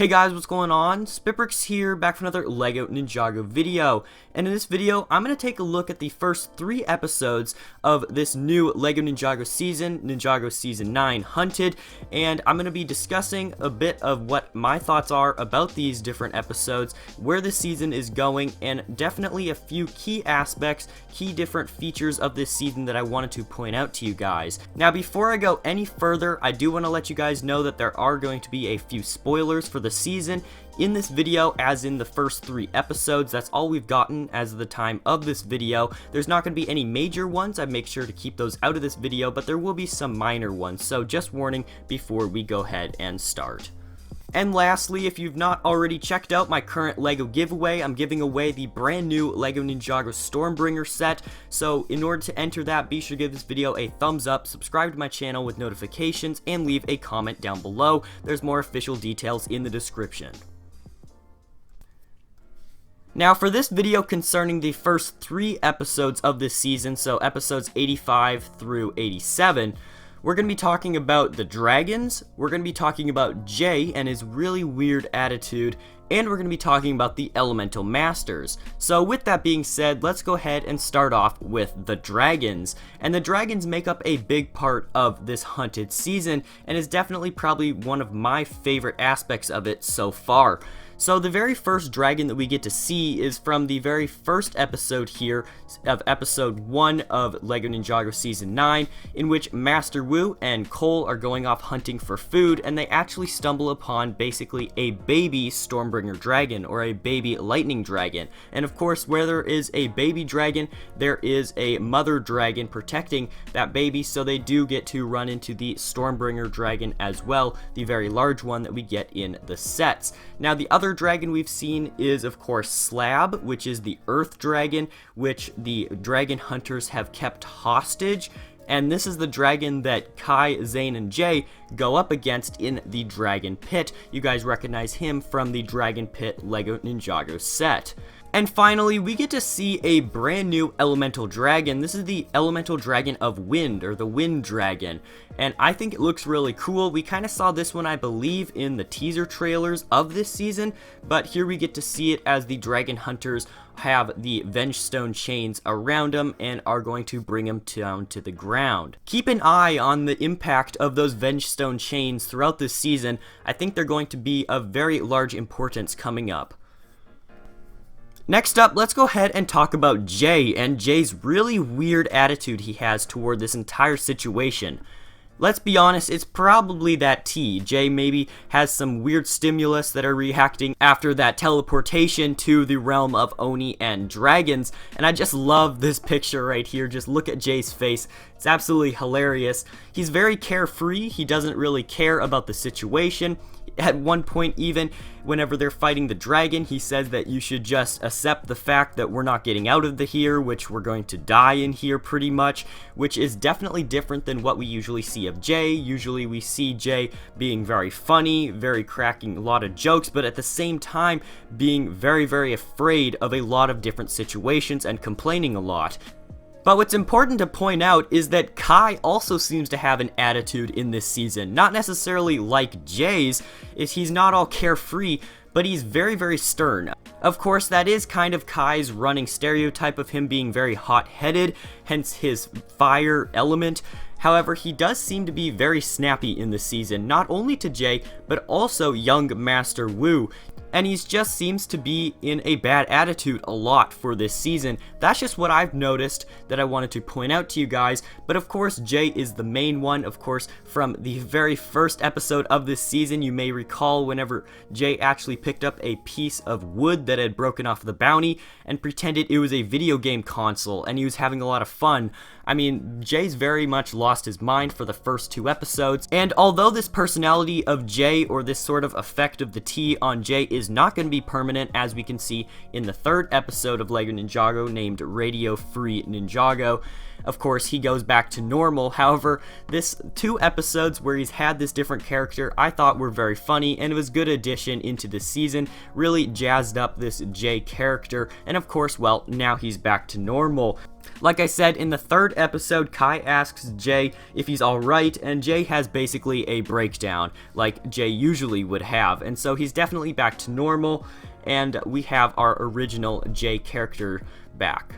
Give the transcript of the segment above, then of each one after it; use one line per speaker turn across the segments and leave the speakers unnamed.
Hey guys, what's going on? SpitBrix here, back for another LEGO Ninjago video. And in this video, I'm going to take a look at the first 3 episodes of this new LEGO Ninjago season, Ninjago Season 9 Hunted. And I'm going to be discussing a bit of what my thoughts are about these different episodes, where this season is going, and definitely a few key aspects, key different features of this season that I wanted to point out to you guys. Now, before I go any further, I do want to let you guys know that there are going to be a few spoilers for the season in this video, as in the first 3 episodes. That's all we've gotten as of the time of this video. There's not going to be any major ones. I make sure to keep those out of this video, but there will be some minor ones, so just warning before we go ahead and start. And lastly, if you've not already checked out my current LEGO giveaway, I'm giving away the brand new LEGO Ninjago Stormbringer set. So in order to enter that, be sure to give this video a thumbs up, subscribe to my channel with notifications, and leave a comment down below. There's more official details in the description. Now, for this video concerning the first 3 episodes of this season, so episodes 85 through 87, we're going to be talking about the dragons, we're going to be talking about Jay and his really weird attitude, and we're going to be talking about the elemental masters. So with that being said, let's go ahead and start off with the dragons. And the dragons make up a big part of this Hunted season, and is definitely probably one of my favorite aspects of it so far. So the very first dragon that we get to see is from the very first episode here of episode 1 of LEGO Ninjago Season 9, in which Master Wu and Cole are going off hunting for food, and they actually stumble upon basically a baby Stormbringer dragon, or a baby lightning dragon. And of course, where there is a baby dragon, there is a mother dragon protecting that baby, so they do get to run into the Stormbringer dragon as well, the very large one that we get in the sets. Now, the other dragon we've seen is, of course, Slab, which is the Earth Dragon, which the Dragon Hunters have kept hostage. And this is the dragon that Kai, Zane, and Jay go up against in the Dragon Pit. You guys recognize him from the Dragon Pit LEGO Ninjago set. And finally, we get to see a brand new elemental dragon. This is the elemental dragon of wind, or the wind dragon. And I think it looks really cool. We kind of saw this one, I believe, in the teaser trailers of this season, but here we get to see it as the Dragon Hunters have the Vengestone chains around them and are going to bring them down to the ground. Keep an eye on the impact of those Vengestone chains throughout this season. I think they're going to be of very large importance coming up. Next up, let's go ahead and talk about Jay, and Jay's really weird attitude he has toward this entire situation. Let's be honest, it's probably that tea. Jay maybe has some weird stimulus that are reacting after that teleportation to the realm of Oni and dragons, and I just love this picture right here. Just look at Jay's face. It's absolutely hilarious. He's very carefree. He doesn't really care about the situation. At one point, even whenever they're fighting the dragon, he says that you should just accept the fact that we're not getting out of here, which we're going to die in here pretty much, which is definitely different than what we usually see of Jay. Usually we see Jay being very funny, very cracking a lot of jokes, but at the same time being very, very afraid of a lot of different situations and complaining a lot. But what's important to point out is that Kai also seems to have an attitude in this season. Not necessarily like Jay's, he's not all carefree, but he's very, very stern. Of course, that is kind of Kai's running stereotype of him being very hot-headed, hence his fire element. However, he does seem to be very snappy in this season, not only to Jay, but also young Master Wu. And he just seems to be in a bad attitude a lot for this season. That's just what I've noticed that I wanted to point out to you guys. But of course, Jay is the main one. Of course, from the very first episode of this season, you may recall whenever Jay actually picked up a piece of wood that had broken off the bounty and pretended it was a video game console, and he was having a lot of fun. I mean, Jay's very much lost his mind for the first 2 episodes, and although this personality of Jay, or this sort of effect of the tea on Jay, is not going to be permanent, as we can see in the 3rd episode of LEGO Ninjago named Radio Free Ninjago, of course, he goes back to normal. However, this 2 episodes where he's had this different character, I thought were very funny, and it was a good addition into the season, really jazzed up this Jay character, and of course, well, now he's back to normal. Like I said, in the 3rd episode, Kai asks Jay if he's alright, and Jay has basically a breakdown, like Jay usually would have, and so he's definitely back to normal, and we have our original Jay character back.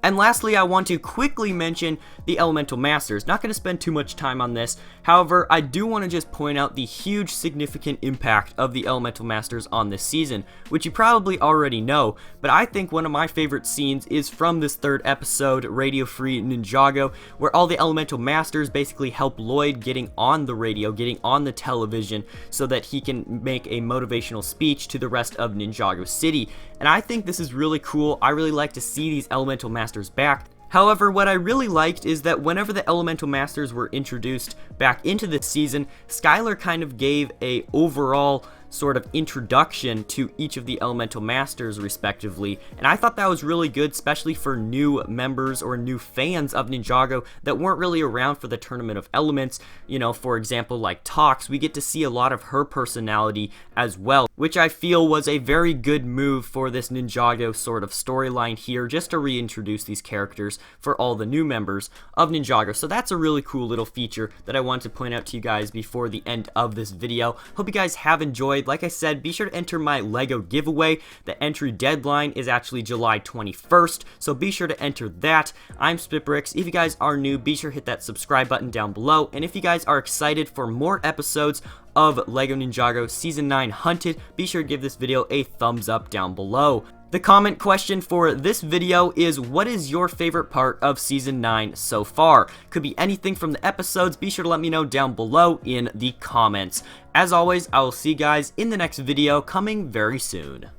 And lastly, I want to quickly mention the Elemental Masters. Not going to spend too much time on this. However, I do want to just point out the huge significant impact of the Elemental Masters on this season, which you probably already know, but I think one of my favorite scenes is from this 3rd episode, Radio Free Ninjago, where all the Elemental Masters basically help Lloyd getting on the radio, getting on the television, so that he can make a motivational speech to the rest of Ninjago City. And I think this is really cool. I really like to see these Elemental Masters back. However, what I really liked is that whenever the Elemental Masters were introduced back into this season, Skylar kind of gave a overall sort of introduction to each of the Elemental Masters respectively, and I thought that was really good, especially for new members or new fans of Ninjago that weren't really around for the Tournament of Elements. You know, for example, like Tox, we get to see a lot of her personality as well, which I feel was a very good move for this Ninjago sort of storyline here, just to reintroduce these characters for all the new members of Ninjago. So that's a really cool little feature that I wanted to point out to you guys before the end of this video. Hope you guys have enjoyed. Like I said, be sure to enter my Lego giveaway. The entry deadline is actually July 21st, so be sure to enter that. I'm SpitBrix. If you guys are new, be sure to hit that subscribe button down below, and if you guys are excited for more episodes of LEGO Ninjago Season 9 Hunted, be sure to give this video a thumbs up down below. The comment question for this video is, what is your favorite part of Season 9 so far? Could be anything from the episodes. Be sure to let me know down below in the comments. As always, I will see you guys in the next video coming very soon.